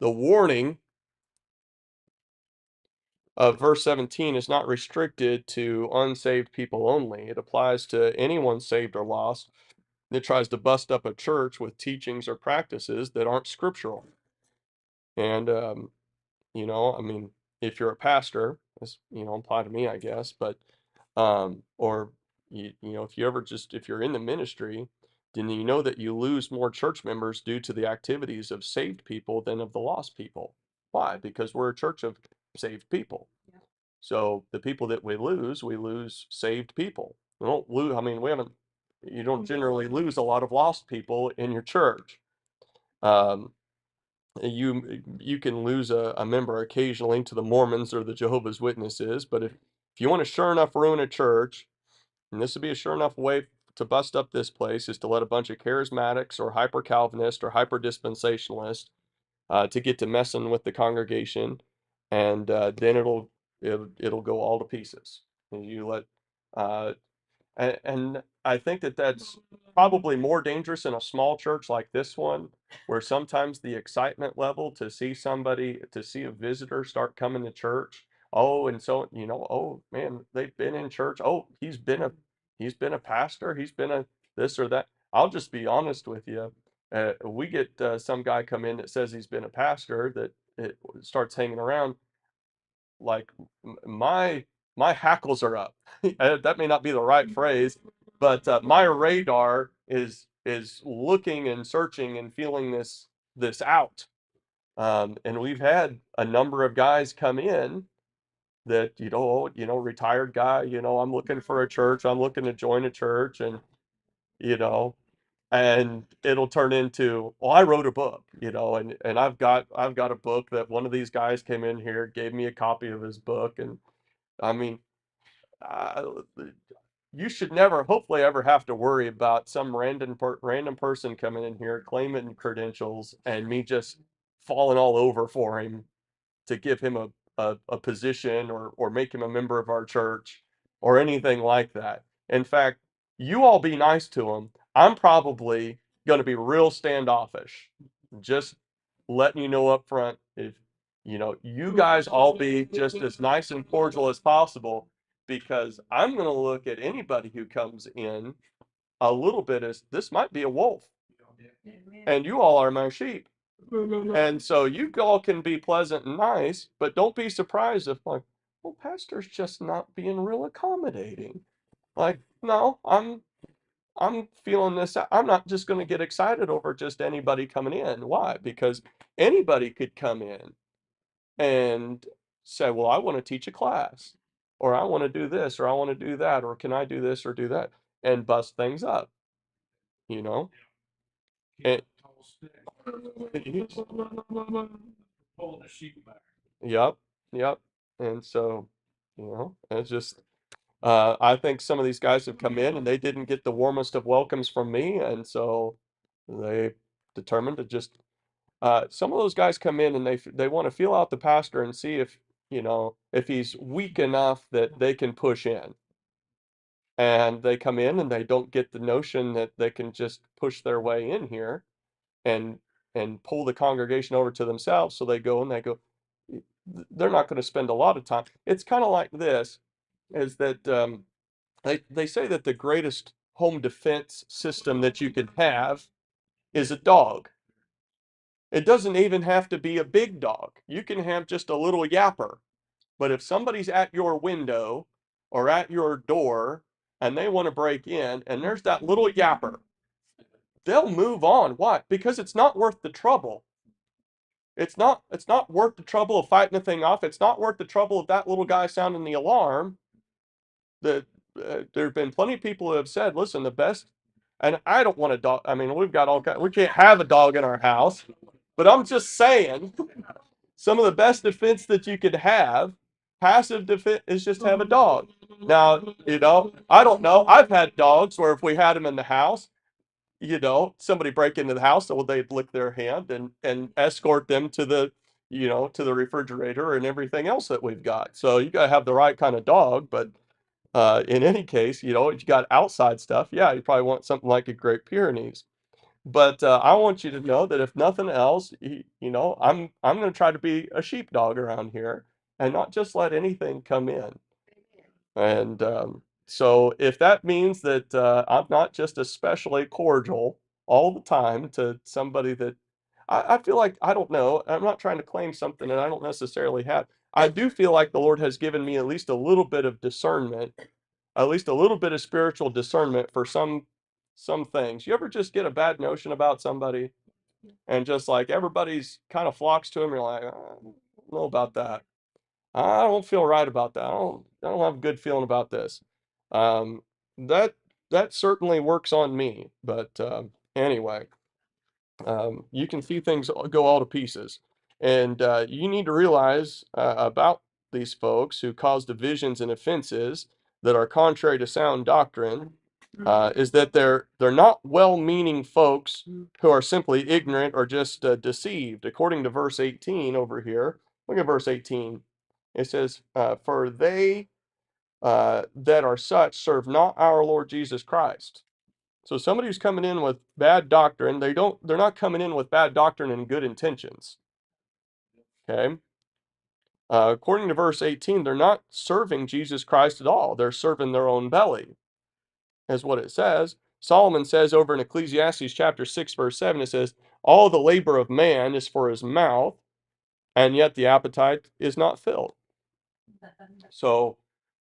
the warning of verse 17 is not restricted to unsaved people only. It applies to anyone saved or lost that tries to bust up a church with teachings or practices that aren't scriptural. And I mean, if you're a pastor, this, apply to me, I guess, but or if you ever just if you're in the ministry, then you know that you lose more church members due to the activities of saved people than of the lost people. Why? Because we're a church of saved people. So the people that we lose saved people. We don't lose, I mean, we haven't, you don't generally lose a lot of lost people in your church. Um, you can lose a member occasionally to the Mormons or the Jehovah's Witnesses, but if you want to sure enough ruin a church, and this would be a sure enough way to bust up this place, is to let a bunch of charismatics or hyper Calvinist or hyper dispensationalists to get to messing with the congregation, and then it'll go all to pieces. And you let uh, and I think that that's probably more dangerous in a small church like this one, where sometimes the excitement level to see a visitor start coming to church. Oh, and so, oh man, they've been in church. Oh, he's been a pastor. He's been a this or that. I'll just be honest with you. We get some guy come in that says he's been a pastor that it starts hanging around like my hackles are up. That may not be the right phrase, but my radar is looking and searching and feeling this out. And we've had a number of guys come in that retired guy. I'm looking for a church. I'm looking to join a church, and you know, and it'll turn into, well, I wrote a book, and I've got a book that one of these guys came in here, gave me a copy of his book, and I mean, uh, you should never, hopefully, ever have to worry about some random person coming in here claiming credentials and me just falling all over for him to give him a position or make him a member of our church or anything like that. In fact, you all be nice to him. I'm probably going to be real standoffish. Just letting you know up front, if you guys all be just as nice and cordial as possible, because I'm going to look at anybody who comes in a little bit as this might be a wolf, and you all are my sheep. And so you all can be pleasant and nice, but don't be surprised if, like, well, pastor's just not being real accommodating. Like, no, I'm feeling this. I'm not just going to get excited over just anybody coming in. Why? Because anybody could come in and say, well, I want to teach a class, or I want to do this, or I want to do that, or can I do this or do that, and bust things up, you know? And, yep, yep. And so, it's just, I think some of these guys have come in and they didn't get the warmest of welcomes from me, and so they determined to just. Some of those guys come in and they want to feel out the pastor and see if he's weak enough that they can push in. And they come in and they don't get the notion that they can just push their way in here and pull the congregation over to themselves. So they go and they go. They're not going to spend a lot of time. It's kind of like this, is that they say that the greatest home defense system that you could have is a dog. It doesn't even have to be a big dog. You can have just a little yapper. But if somebody's at your window or at your door and they want to break in and there's that little yapper, they'll move on. Why? Because it's not worth the trouble. It's not worth the trouble of fighting the thing off. It's not worth the trouble of that little guy sounding the alarm. That there have been plenty of people who have said, listen, the best, and I don't want a dog. I mean, we've got all kinds, we can't have a dog in our house, but I'm just saying, some of the best defense that you could have, passive defense, is just have a dog. Now, I don't know. I've had dogs where if we had them in the house, somebody break into the house, so they'd lick their hand and escort them to the refrigerator and everything else that we've got. So you got to have the right kind of dog. But in any case, if you got outside stuff, yeah, you probably want something like a Great Pyrenees. But I want you to know that if nothing else, I'm going to try to be a sheepdog around here and not just let anything come in. And so if that means that I'm not just especially cordial all the time to somebody that I feel like, I don't know, I'm not trying to claim something that I don't necessarily have. I do feel like the Lord has given me at least a little bit of discernment, at least a little bit of spiritual discernment for some things. You ever just get a bad notion about somebody and just like everybody's kind of flocks to him, you're like, I don't know about that. I don't feel right about that. I don't have a good feeling about this. Um, that that certainly works on me. But anyway, you can see things go all to pieces, and you need to realize about these folks who cause divisions and offenses that are contrary to sound doctrine. Is that they're not well-meaning folks who are simply ignorant or just deceived. According to verse 18 over here, look at verse 18. It says, "For they that are such serve not our Lord Jesus Christ." So somebody who's coming in with bad doctrine, they're not coming in with bad doctrine and good intentions. Okay. According to verse 18, they're not serving Jesus Christ at all. They're serving their own belly, is what it says. Solomon says over in Ecclesiastes chapter 6, verse 7, it says, "All the labor of man is for his mouth, and yet the appetite is not filled." So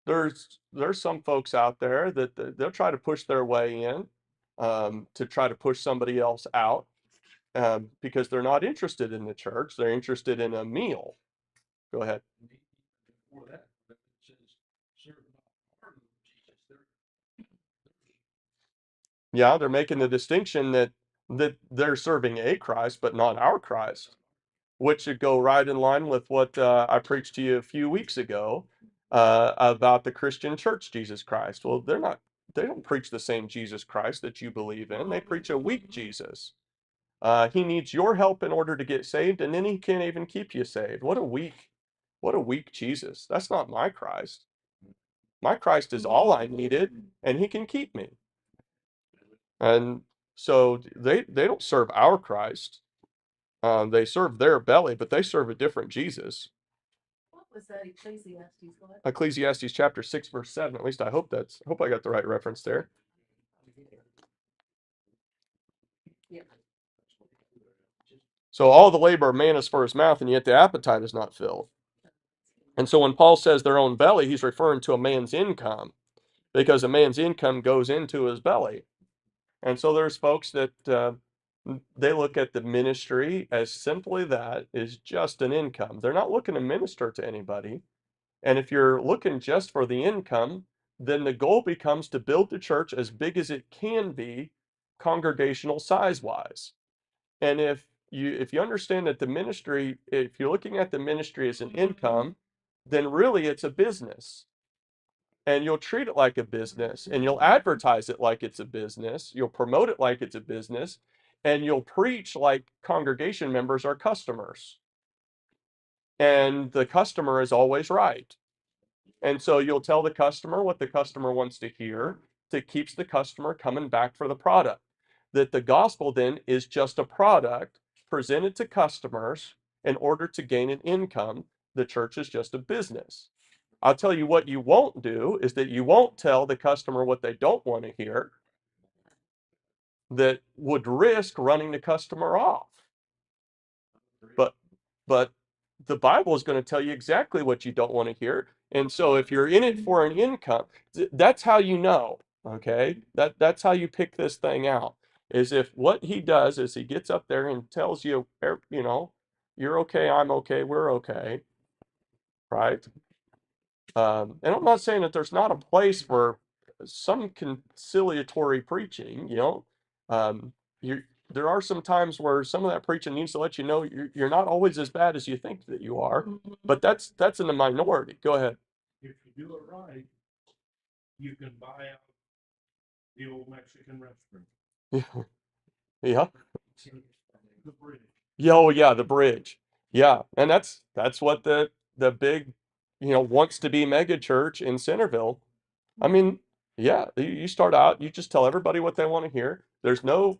there's some folks out there that they'll try to push their way in, to try to push somebody else out, because they're not interested in the church. They're interested in a meal. Go ahead. Yeah, they're making the distinction that they're serving a Christ, but not our Christ, which should go right in line with what I preached to you a few weeks ago about the Christian Church Jesus Christ. Well, they don't preach the same Jesus Christ that you believe in. They preach a weak Jesus. He needs your help in order to get saved, and then he can't even keep you saved. What a weak Jesus. That's not my Christ. My Christ is all I needed, and he can keep me. And so they don't serve our Christ. They serve their belly, but they serve a different Jesus. What was that Ecclesiastes what? Ecclesiastes chapter 6, verse 7. At least I hope I got the right reference there. Yeah. So all the labor of man is for his mouth, and yet the appetite is not filled. And so when Paul says their own belly, he's referring to a man's income, because a man's income goes into his belly. And so there's folks that they look at the ministry as simply that is just an income. They're not looking to minister to anybody. And if you're looking just for the income, then the goal becomes to build the church as big as it can be, congregational size wise. And if you understand that the ministry, if you're looking at the ministry as an income, then really it's a business. And you'll treat it like a business, and you'll advertise it like it's a business, you'll promote it like it's a business, and you'll preach like congregation members are customers. And the customer is always right. And so you'll tell the customer what the customer wants to hear that keeps the customer coming back for the product. That the gospel then is just a product presented to customers in order to gain an income. The church is just a business. I'll tell you what you won't do is that you won't tell the customer what they don't want to hear that would risk running the customer off. But but the Bible is going to tell you exactly what you don't want to hear. And so if you're in it for an income, that's how you know, okay? That's how you pick this thing out. Is if what he does is he gets up there and tells you, you're okay, I'm okay, we're okay, right? And I'm not saying that there's not a place for some conciliatory preaching, Um, you there are some times where some of that preaching needs to let you know you're not always as bad as you think that you are, but that's in the minority. Go ahead. If you do it right, you can buy out the old Mexican restaurant. Yeah. The bridge. Yeah, oh yeah, the bridge. Yeah, and that's what the big, wants to be mega church in Centerville. I mean, yeah, you start out, you just tell everybody what they want to hear. There's no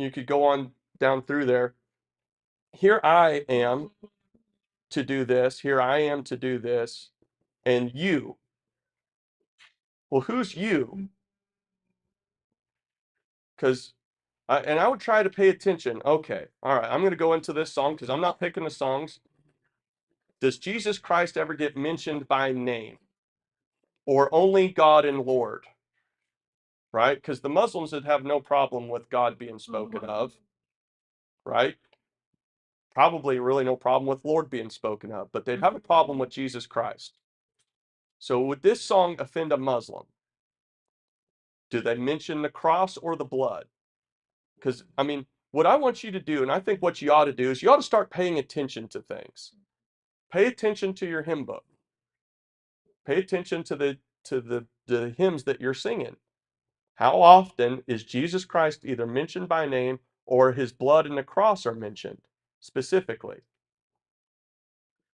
You could go on down through there. Here I am to do this. Here I am to do this. And you. Well, who's you? Because I would try to pay attention. Okay, all right, I'm going to go into this song because I'm not picking the songs. Does Jesus Christ ever get mentioned by name? Or only God and Lord? Right? Because the Muslims would have no problem with God being spoken of. Right? Probably really no problem with Lord being spoken of, but they'd have a problem with Jesus Christ. So would this song offend a Muslim? Do they mention the cross or the blood? Because, I mean, what I want you to do, and I think what you ought to do, is you ought to start paying attention to things. Pay attention to your hymn book. Pay attention to the hymns that you're singing. How often is Jesus Christ either mentioned by name or his blood and the cross are mentioned specifically?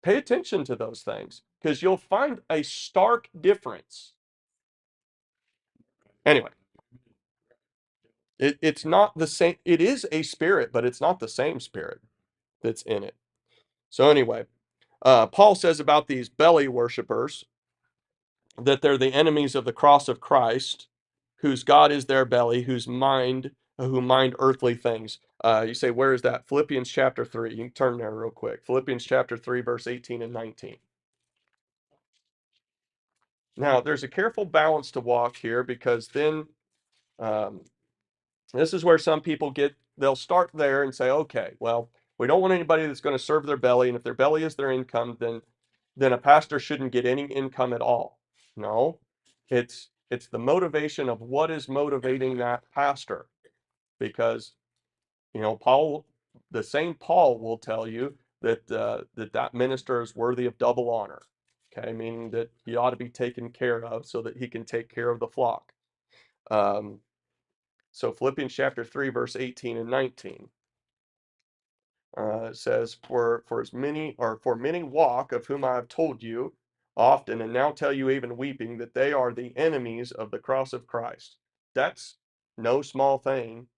Pay attention to those things because you'll find a stark difference. Anyway, it's not the same. It is a spirit, but it's not the same spirit that's in it. So anyway, Paul says about these belly worshipers that they're the enemies of the cross of Christ, whose God is their belly, who mind earthly things. You say, where is that? Philippians chapter 3. You can turn there real quick. Philippians chapter 3, verse 18 and 19. Now, there's a careful balance to walk here because then um, this is where some people they'll start there and say, okay, well, we don't want anybody that's going to serve their belly. And if their belly is their income, then a pastor shouldn't get any income at all. No, it's the motivation of what is motivating that pastor. Because, the same Paul will tell you that minister is worthy of double honor. Okay, meaning that he ought to be taken care of so that he can take care of the flock. So Philippians chapter 3, verse 18 and 19. It says, for many walk, of whom I have told you often, and now tell you even weeping, that they are the enemies of the cross of Christ. That's no small thing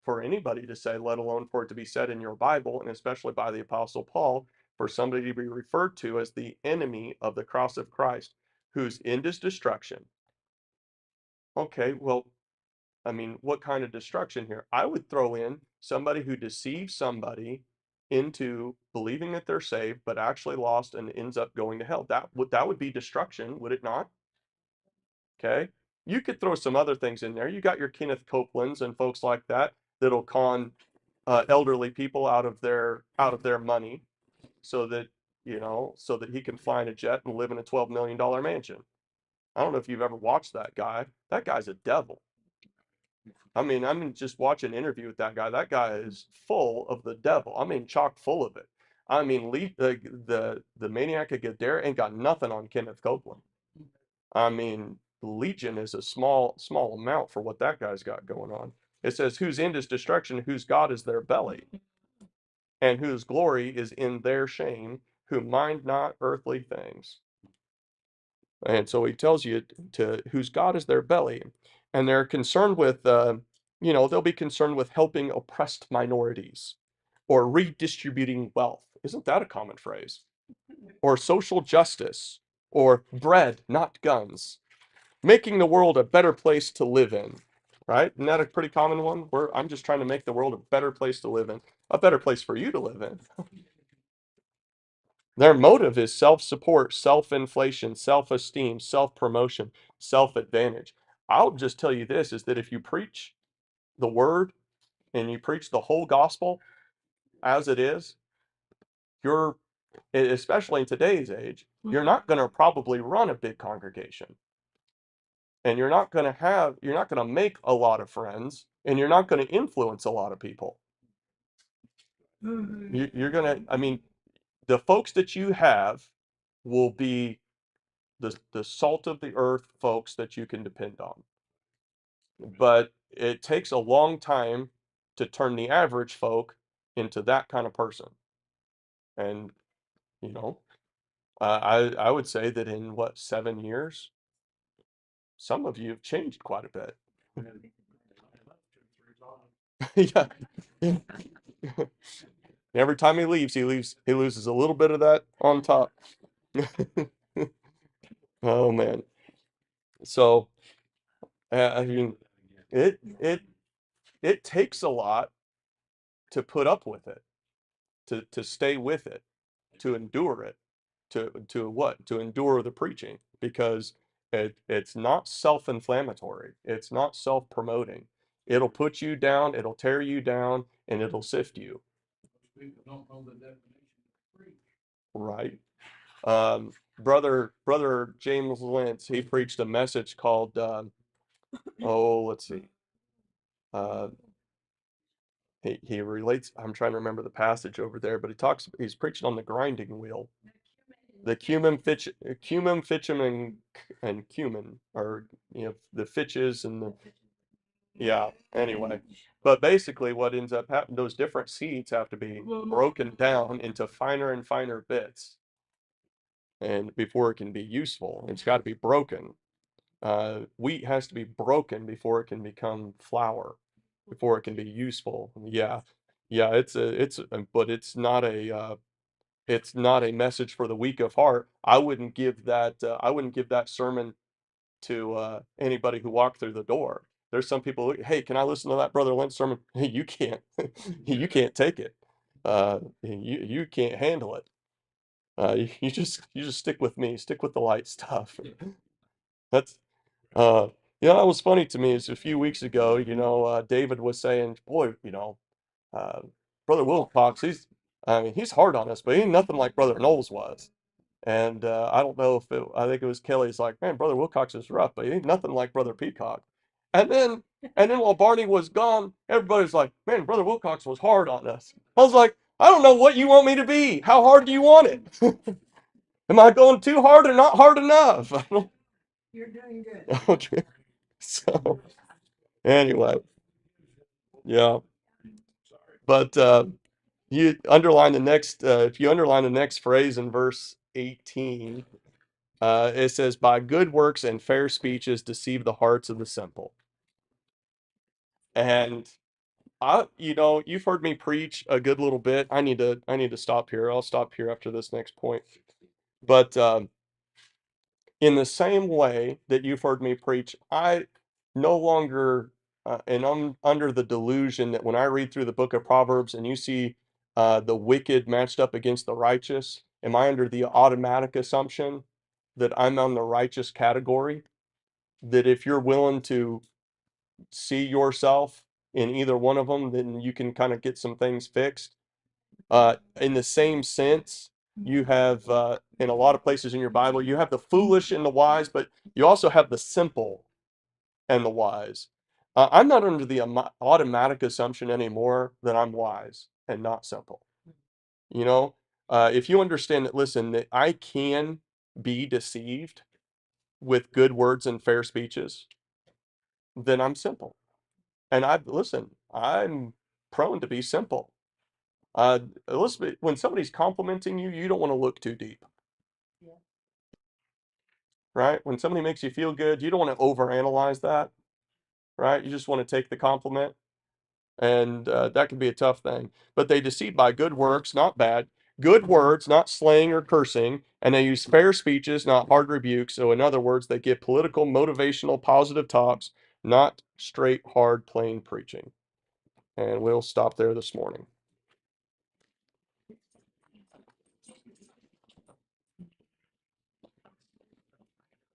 for anybody to say, let alone for it to be said in your Bible, and especially by the Apostle Paul, for somebody to be referred to as the enemy of the cross of Christ, whose end is destruction. Okay, well, I mean, what kind of destruction here? I would throw in somebody who deceives somebody into believing that they're saved, but actually lost and ends up going to hell. That would be destruction, would it not? Okay. You could throw some other things in there. You got your Kenneth Copelands and folks like that that'll con elderly people out of their money so that so that he can fly in a jet and live in a $12 million mansion. I don't know if you've ever watched that guy. That guy's a devil. I mean, just watch an interview with that guy. That guy is full of the devil. I mean, chock full of it. I mean, the Maniac of Gadara ain't got nothing on Kenneth Copeland. I mean, Legion is a small amount for what that guy's got going on. It says, whose end is destruction, whose God is their belly, and whose glory is in their shame, who mind not earthly things. And so he tells you to whose God is their belly, and they're concerned with, they'll be concerned with helping oppressed minorities or redistributing wealth. Isn't that a common phrase? Or social justice or bread, not guns, making the world a better place to live in. Right? Isn't that a pretty common one? Where I'm just trying to make the world a better place to live in, a better place for you to live in. Their motive is self-support, self-inflation, self-esteem, self-promotion, self-advantage. I'll just tell you this, is that if you preach the word and you preach the whole gospel as it is, especially in today's age, you're not going to probably run a big congregation. And you're not going to make a lot of friends, and you're not going to influence a lot of people. You're going to, I mean, the folks that you have will be the salt of the earth folks that you can depend on. But it takes a long time to turn the average folk into that kind of person. And, you know, I would say that in what, 7 years, some of you have changed quite a bit. Yeah. Every time he loses a little bit of that on top. Oh man. So I mean, it it takes a lot to put up with it, to stay with it, to endure it, to what? To endure the preaching because it's not self-inflammatory. It's not self-promoting. It'll put you down, it'll tear you down, and it'll sift you. People don't know the definition of preach. Right. Brother James Lentz, he preached a message called oh, let's see. Uh, he relates. I'm trying to remember the passage over there, but he's preaching on the grinding wheel, the cumin, fitchum, and cumin, or the fitches and the yeah. Anyway, but basically, what ends up happening, those different seeds have to be broken down into finer and finer bits, and before it can be useful, it's got to be broken. Wheat has to be broken before it can become flour, before it can be useful. Yeah, yeah. But it's not a message for the weak of heart. I wouldn't give that. I wouldn't give that sermon to anybody who walked through the door. There's some people. Hey, can I listen to that Brother Lynch sermon? Hey, you can't. You can't take it. You can't handle it. You just stick with me. Stick with the light stuff. That's uh, that was funny to me is a few weeks ago, David was saying, boy, uh, Brother Wilcox, I mean, he's hard on us, but he ain't nothing like Brother Knowles was. And I don't know I think it was Kelly's like, man, Brother Wilcox is rough, but he ain't nothing like Brother Peacock. And then, and then while Barney was gone, everybody's like, man, Brother Wilcox was hard on us. I was like, I don't know what you want me to be. How hard do you want it? Am I going too hard or not hard enough? You're doing good. Okay. So anyway, yeah. But you underline the next if you underline the next phrase in verse 18, it says, "By good works and fair speeches deceive the hearts of the simple." And you've heard me preach a good little bit. I need to stop here. I'll stop here after this next point. But in the same way that you've heard me preach, I no longer, and I'm under the delusion that when I read through the book of Proverbs and you see the wicked matched up against the righteous, am I under the automatic assumption that I'm on the righteous category? That if you're willing to see yourself in either one of them, then you can kind of get some things fixed? In the same sense, you have in a lot of places in your Bible, you have the foolish and the wise, but you also have the simple and the wise. I'm not under the automatic assumption anymore that I'm wise and not simple. You know, if you understand that, listen, that I can be deceived with good words and fair speeches, then I'm simple. And I'm prone to be simple. Elizabeth, when somebody's complimenting you, you don't want to look too deep, right? When somebody makes you feel good, you don't want to overanalyze that, right? You just want to take the compliment, and that can be a tough thing. But they deceive by good works, not bad, good words, not slang or cursing, and they use fair speeches, not hard rebukes. So, in other words, they give political, motivational, positive talks, not straight, hard, plain preaching. And we'll stop there this morning.